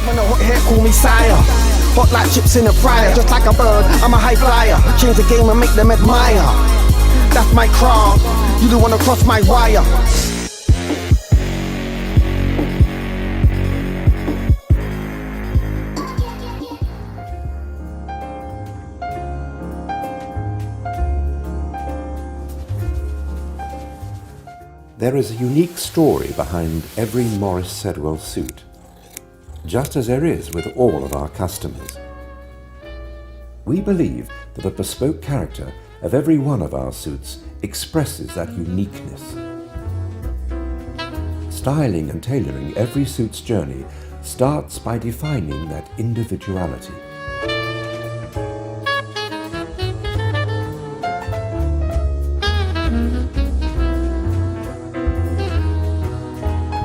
When I hot hair, call me sire. Hot like chips in a fryer. Just like a bird, I'm a high flyer. Change the game and make them admire. That's my craft. You don't wanna cross my wire. There is a unique story behind every Maurice Sedwell suit, just as there is with all of our customers. We believe that the bespoke character of every one of our suits expresses that uniqueness. Styling and tailoring every suit's journey starts by defining that individuality.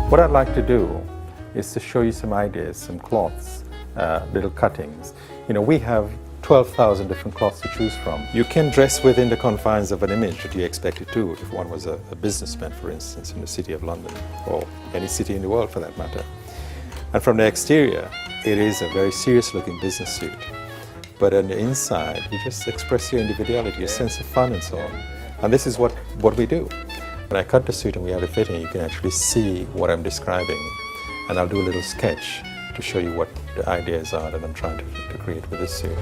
What I'd like to do is to show you some ideas, some cloths, little cuttings. You know, we have 12,000 different cloths to choose from. You can dress within the confines of an image that you expect to if one was a businessman, for instance, in the city of London, or any city in the world for that matter. And from the exterior, it is a very serious-looking business suit. But on the inside, you just express your individuality, your sense of fun and so on. And this is what we do. When I cut the suit and we have it fitting, you can actually see what I'm describing. And I'll do a little sketch to show you what the ideas are that I'm trying to create with this suit.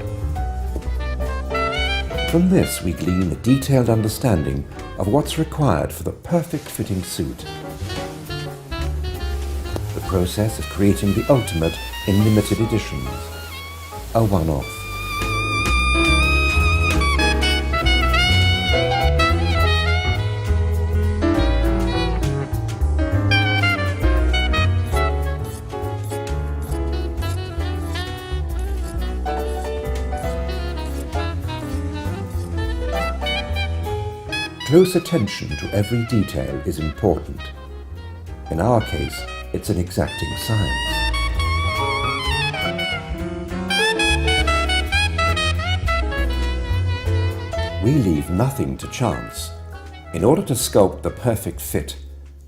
From this, we glean a detailed understanding of what's required for the perfect fitting suit. The process of creating the ultimate in limited editions, a one-off. Close attention to every detail is important. In our case, it's an exacting science. We leave nothing to chance. In order to sculpt the perfect fit,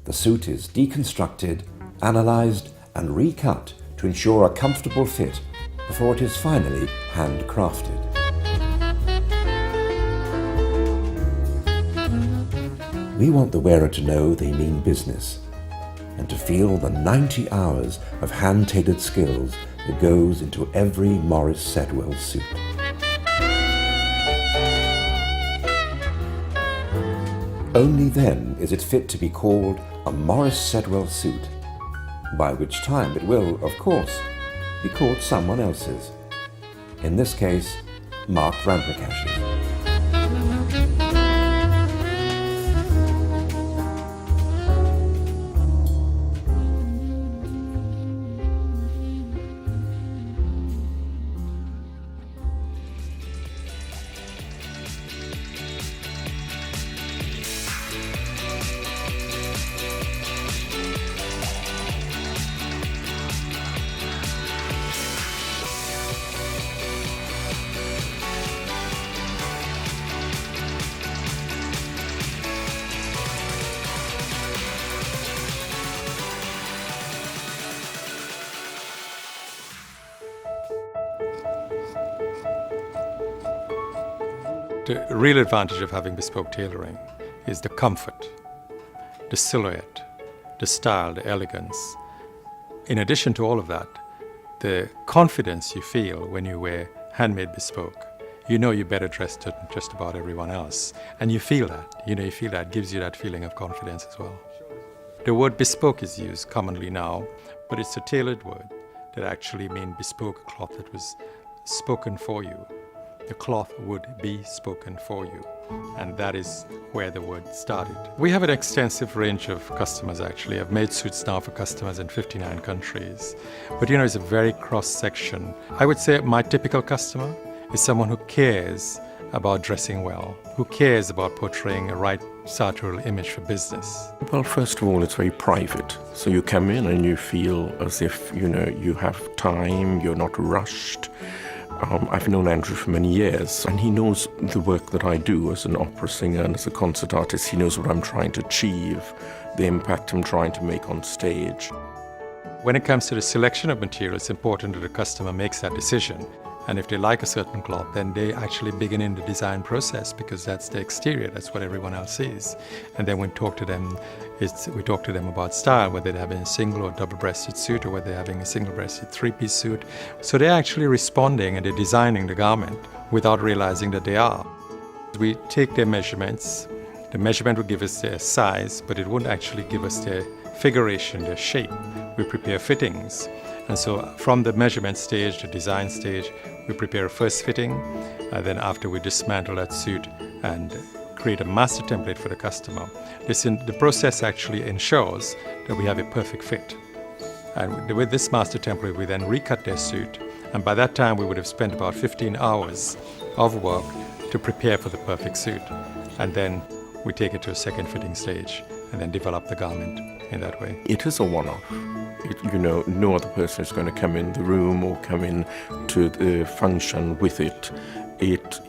the suit is deconstructed, analyzed, and recut to ensure a comfortable fit before it is finally handcrafted. We want the wearer to know they mean business and to feel the 90 hours of hand-tailored skills that goes into every Maurice Sedwell suit. Only then is it fit to be called a Maurice Sedwell suit, by which time it will, of course, be called someone else's. In this case, Mark Ramprakash's. The real advantage of having bespoke tailoring is the comfort, the silhouette, the style, the elegance. In addition to all of that, the confidence you feel when you wear handmade bespoke. You know you're better dressed than just about everyone else. And you feel that. You feel that, gives you that feeling of confidence as well. The word bespoke is used commonly now, but it's a tailored word that actually means bespoke cloth that was spoken for you. The cloth would be spoken for you, and that is where the word started. We have an extensive range of customers actually. I've made suits now for customers in 59 countries, but it's a very cross-section. I would say my typical customer is someone who cares about dressing well, who cares about portraying a right sartorial image for business. Well, first of all, it's very private. So you come in and you feel as if, you have time, you're not rushed. I've known Andrew for many years, and he knows the work that I do as an opera singer and as a concert artist. He knows what I'm trying to achieve, the impact I'm trying to make on stage. When it comes to the selection of material, it's important that the customer makes that decision. And if they like a certain cloth, then they actually begin in the design process, because that's the exterior, that's what everyone else sees. And then we talk to them about style, whether they're having a single or double-breasted suit, or whether they're having a single-breasted three-piece suit. So they're actually responding and they're designing the garment without realizing that they are. We take their measurements. The measurement will give us their size, but it won't actually give us their figuration, their shape. We prepare fittings. And so from the measurement stage, the design stage, we prepare a first fitting. Then after we dismantle that suit and create a master template for the customer. The process actually ensures that we have a perfect fit. And with this master template, we then recut their suit. And by that time, we would have spent about 15 hours of work to prepare for the perfect suit. And then we take it to a second fitting stage and then develop the garment in that way. It is a one-off. No other person is going to come in the room or come in to the function with it. It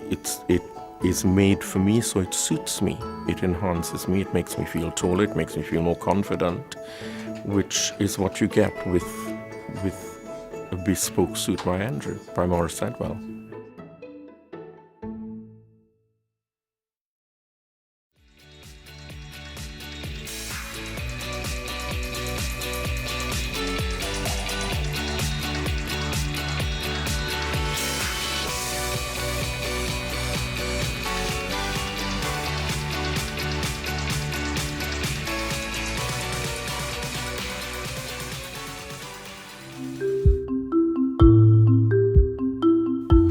is made for me, so it suits me. It enhances me. It makes me feel taller. It makes me feel more confident, which is what you get with a bespoke suit by Maurice Sedwell.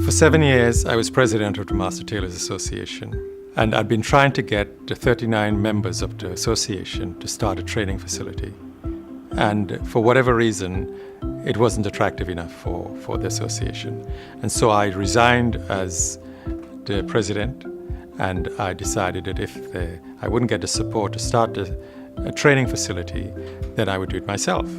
For 7 years, I was president of the Master Tailors Association, and I'd been trying to get the 39 members of the association to start a training facility. And for whatever reason, it wasn't attractive enough for the association. And so I resigned as the president, and I decided that if I wouldn't get the support to start a training facility, then I would do it myself.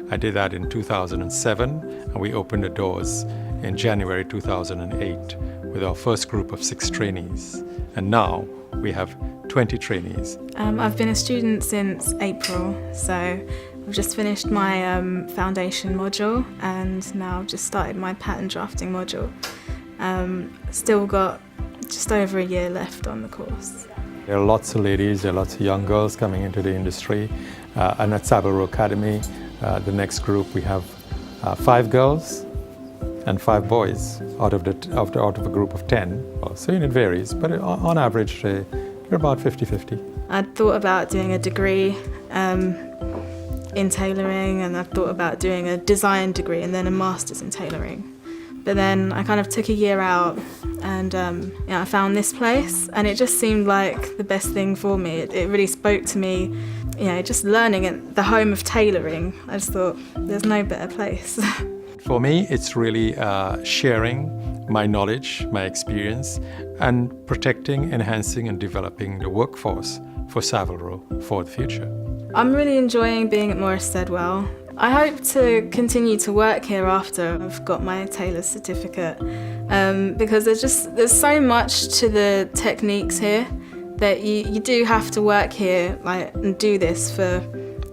I did that in 2007, and we opened the doors in January 2008 with our first group of 6 trainees. And now we have 20 trainees. I've been a student since April, so I've just finished my foundation module, and now I've just started my pattern drafting module. Still got just over a year left on the course. There are lots of ladies, there are lots of young girls coming into the industry. And at Savile Academy, the next group, we have 5 girls and 5 boys out of a group of 10. So it varies, but on average, they're about 50-50. I'd thought about doing a degree in tailoring, and I've thought about doing a design degree and then a master's in tailoring. But then I kind of took a year out, and I found this place, and it just seemed like the best thing for me. It really spoke to me, just learning at the home of tailoring. I just thought there's no better place. For me, it's really sharing my knowledge, my experience, and protecting, enhancing, and developing the workforce for Savile for the future. I'm really enjoying being at Maurice Sedwell. I hope to continue to work here after I've got my tailor's certificate, because there's so much to the techniques here that you do have to work here and do this for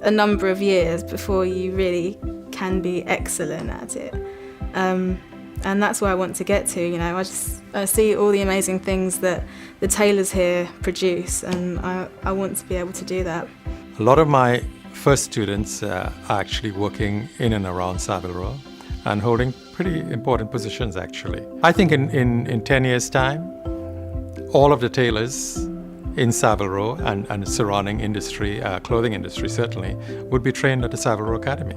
a number of years before you really can be excellent at it. And that's where I want to get to. I see all the amazing things that the tailors here produce, and I want to be able to do that. A lot of my first students are actually working in and around Savile and holding pretty important positions, actually. I think in 10 years' time, all of the tailors in Savile and the surrounding industry, clothing industry certainly, would be trained at the Savile Academy.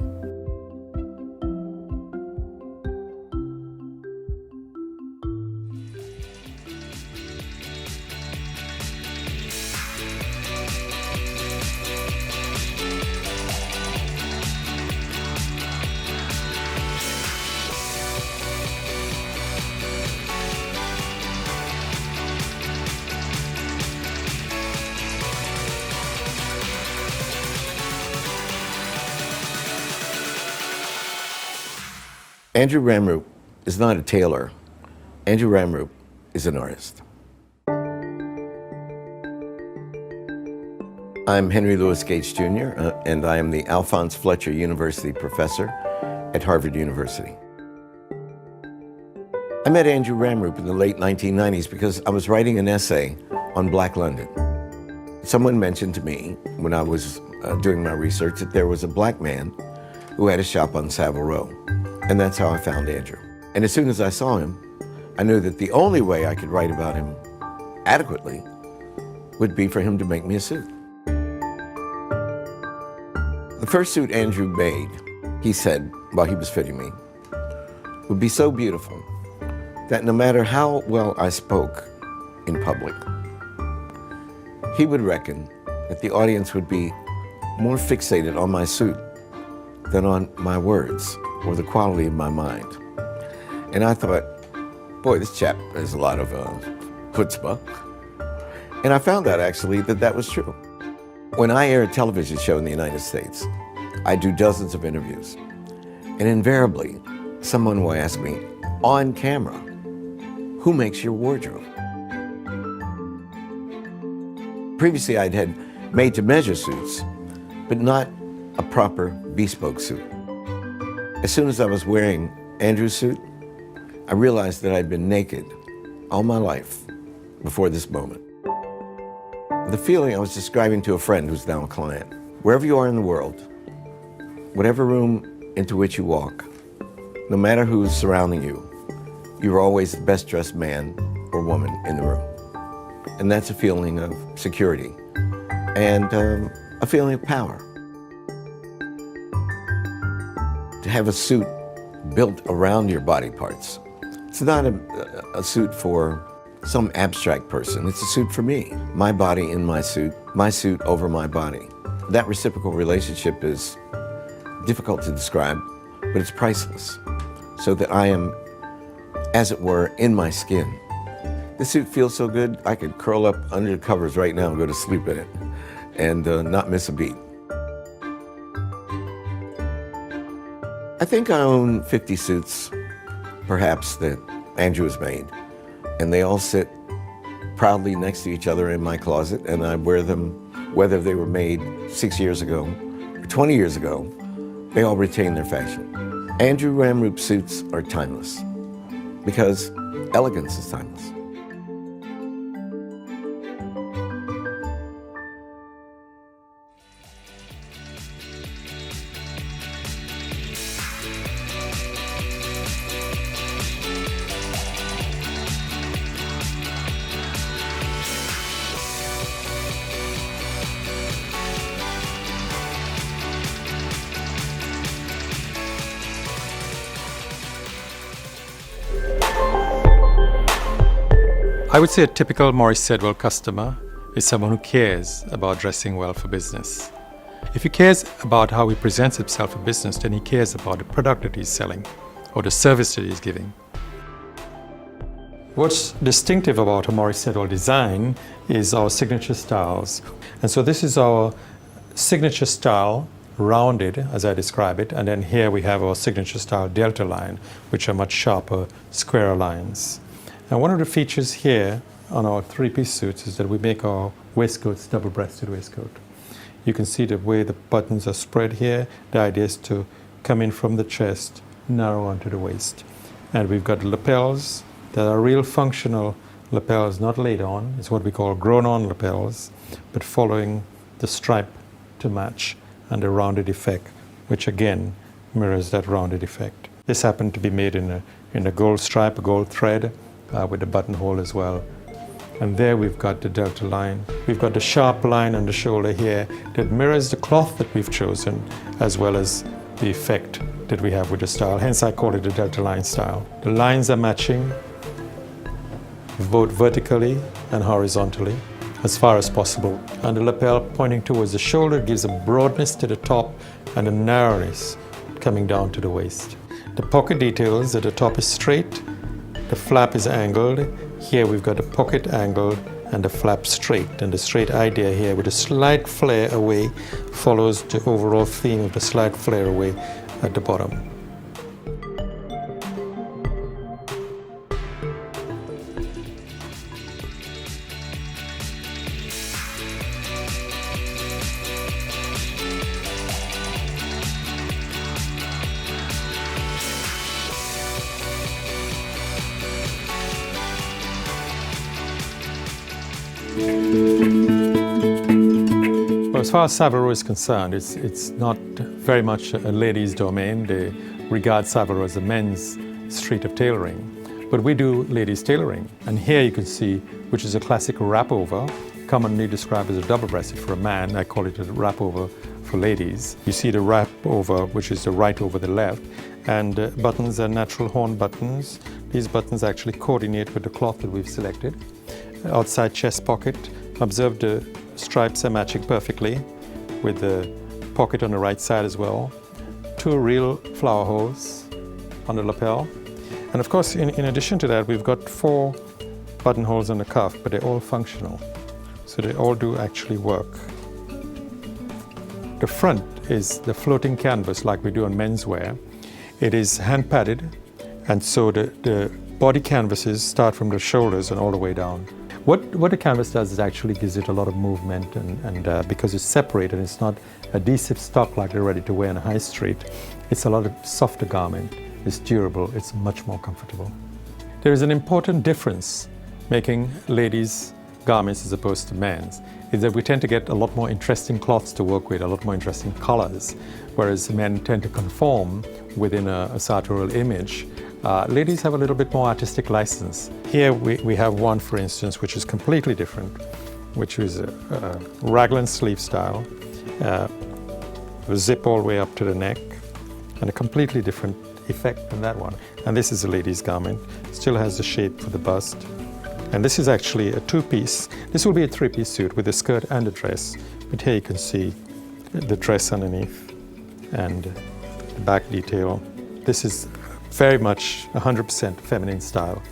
Andrew Ramroop is not a tailor. Andrew Ramroop is an artist. I'm Henry Louis Gates Jr., and I am the Alphonse Fletcher University Professor at Harvard University. I met Andrew Ramroop in the late 1990s because I was writing an essay on Black London. Someone mentioned to me when I was doing my research that there was a black man who had a shop on Savile Row, and that's how I found Andrew. And as soon as I saw him, I knew that the only way I could write about him adequately would be for him to make me a suit. The first suit Andrew made, he said while he was fitting me, would be so beautiful that no matter how well I spoke in public, he would reckon that the audience would be more fixated on my suit than on my words or the quality of my mind. And I thought, boy, this chap has a lot of chutzpah. And I found out actually that that was true. When I air a television show in the United States, I do dozens of interviews. And invariably, someone will ask me, on camera, who makes your wardrobe? Previously, I'd had made-to-measure suits, but not a proper bespoke suit. As soon as I was wearing Andrew's suit, I realized that I'd been naked all my life before this moment. The feeling I was describing to a friend who's now a client. Wherever you are in the world, whatever room into which you walk, no matter who's surrounding you, you're always the best dressed man or woman in the room. And that's a feeling of security and a feeling of power. To have a suit built around your body parts, it's not a suit for some abstract person. It's a suit for me. My body in my suit over my body. That reciprocal relationship is difficult to describe, but it's priceless. So that I am, as it were, in my skin. This suit feels so good, I could curl up under the covers right now and go to sleep in it and not miss a beat. I think I own 50 suits, perhaps, that Andrew has made. And they all sit proudly next to each other in my closet, and I wear them, whether they were made 6 years ago or 20 years ago, they all retain their fashion. Andrew Ramroop suits are timeless because elegance is timeless. I would say a typical Maurice Sedwell customer is someone who cares about dressing well for business. If he cares about how he presents himself for business, then he cares about the product that he's selling or the service that he's giving. What's distinctive about a Maurice Sedwell design is our signature styles. And so this is our signature style, rounded as I describe it, and then here we have our signature style delta line, which are much sharper, squarer lines. And one of the features here on our three-piece suits is that we make our waistcoats double-breasted waistcoat. You can see the way the buttons are spread here. The idea is to come in from the chest, narrow onto the waist. And we've got lapels that are real functional lapels, not laid on. It's what we call grown-on lapels, but following the stripe to match and a rounded effect, which again mirrors that rounded effect. This happened to be made in a gold stripe, a gold thread, with the buttonhole as well. And there we've got the delta line. We've got the sharp line on the shoulder here that mirrors the cloth that we've chosen, as well as the effect that we have with the style. Hence I call it the delta line style. The lines are matching both vertically and horizontally as far as possible. And the lapel pointing towards the shoulder gives a broadness to the top and a narrowness coming down to the waist. The pocket details at the top is straight. The flap is angled. Here we've got the pocket angled and the flap straight. And the straight idea here with a slight flare away follows the overall theme of the slight flare away at the bottom. Well, as far as Savile is concerned, it's not very much a ladies' domain. They regard Savile as a men's street of tailoring. But we do ladies' tailoring. And here you can see, which is a classic wrap-over, commonly described as a double-breasted for a man. I call it a wrap-over for ladies. You see the wrap-over, which is the right over the left, and buttons are natural horn buttons. These buttons actually coordinate with the cloth that we've selected. Outside chest pocket, observe the stripes are matching perfectly with the pocket on the right side as well. 2 real flower holes on the lapel. And of course, in addition to that, we've got 4 buttonholes on the cuff, but they're all functional. So they all do actually work. The front is the floating canvas like we do on menswear. It is hand padded, and so the body canvases start from the shoulders and all the way down. What the canvas does is actually gives it a lot of movement, and because it's separated, it's not adhesive stock like they're ready to wear on a high street. It's a lot of softer garment. It's durable. It's much more comfortable. There is an important difference making ladies' garments as opposed to men's, is that we tend to get a lot more interesting cloths to work with, a lot more interesting colors, whereas men tend to conform within a sartorial image. Ladies have a little bit more artistic license. Here we have one, for instance, which is completely different, which is a raglan sleeve style, a zip all the way up to the neck, and a completely different effect than that one. And this is a lady's garment, still has the shape for the bust. And this is actually a 2-piece. This will be a 3-piece suit with a skirt and a dress. But here you can see the dress underneath and the back detail. This is very much 100% feminine style.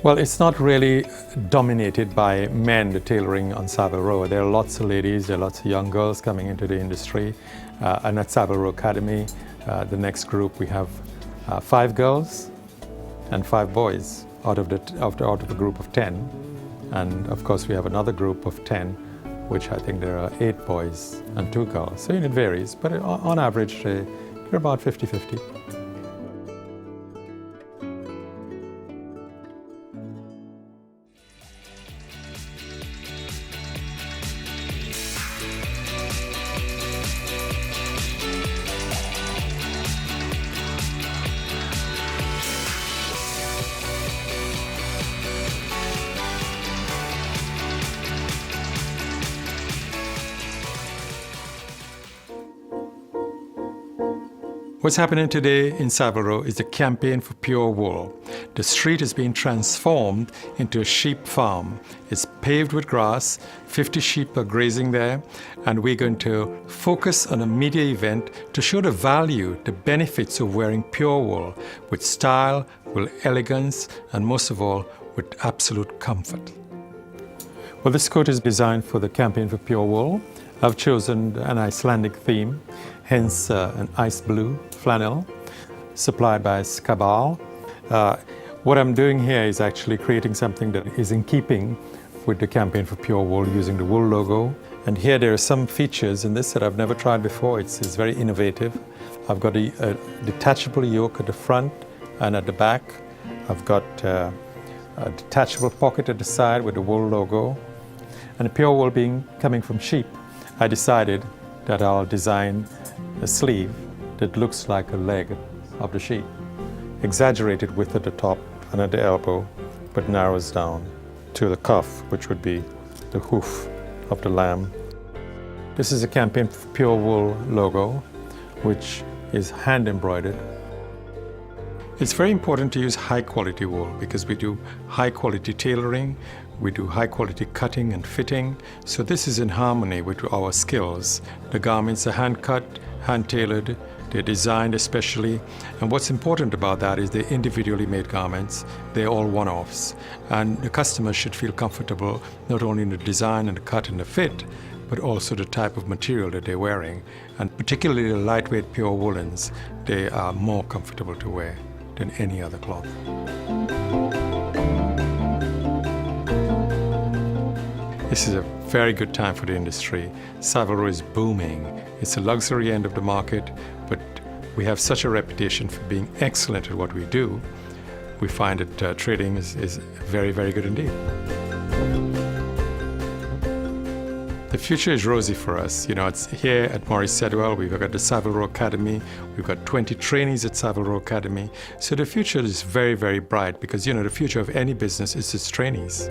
Well, it's not really dominated by men, the tailoring on Savile Row. There are lots of ladies, there are lots of young girls coming into the industry. And at Savile Row Academy, the next group, we have 5 girls and 5 boys out of a group of 10. And of course, we have another group of 10, which I think there are 8 boys and 2 girls. So it varies, but on average, they're about 50-50. What's happening today in Savile Row is the campaign for pure wool. The street is being transformed into a sheep farm. It's paved with grass, 50 sheep are grazing there, and we're going to focus on a media event to show the value, the benefits of wearing pure wool with style, with elegance, and most of all, with absolute comfort. Well, this coat is designed for the campaign for pure wool. I've chosen an Icelandic theme, hence an ice blue flannel supplied by Savile. What I'm doing here is actually creating something that is in keeping with the campaign for pure wool using the wool logo. And here there are some features in this that I've never tried before. It's very innovative. I've got a detachable yoke at the front and at the back. I've got a detachable pocket at the side with the wool logo. And the pure wool coming from sheep, I decided that I'll design a sleeve that looks like a leg of the sheep, exaggerated width at the top and at the elbow, but narrows down to the cuff, which would be the hoof of the lamb. This is a campaign for pure wool logo, which is hand embroidered. It's very important to use high quality wool because we do high quality tailoring, we do high quality cutting and fitting, so this is in harmony with our skills. The garments are hand cut, hand tailored, they're designed especially, and what's important about that is they're individually made garments, they're all one-offs, and the customer should feel comfortable not only in the design and the cut and the fit, but also the type of material that they're wearing, and particularly the lightweight pure woolens, they are more comfortable to wear than any other cloth. This is a very good time for the industry. Savile Row is booming. It's a luxury end of the market, but we have such a reputation for being excellent at what we do. We find that trading is very, very good indeed. The future is rosy for us. It's here at Maurice Sedwell. We've got the Savile Academy. We've got 20 trainees at Savile Academy. So the future is very, very bright because, the future of any business is its trainees.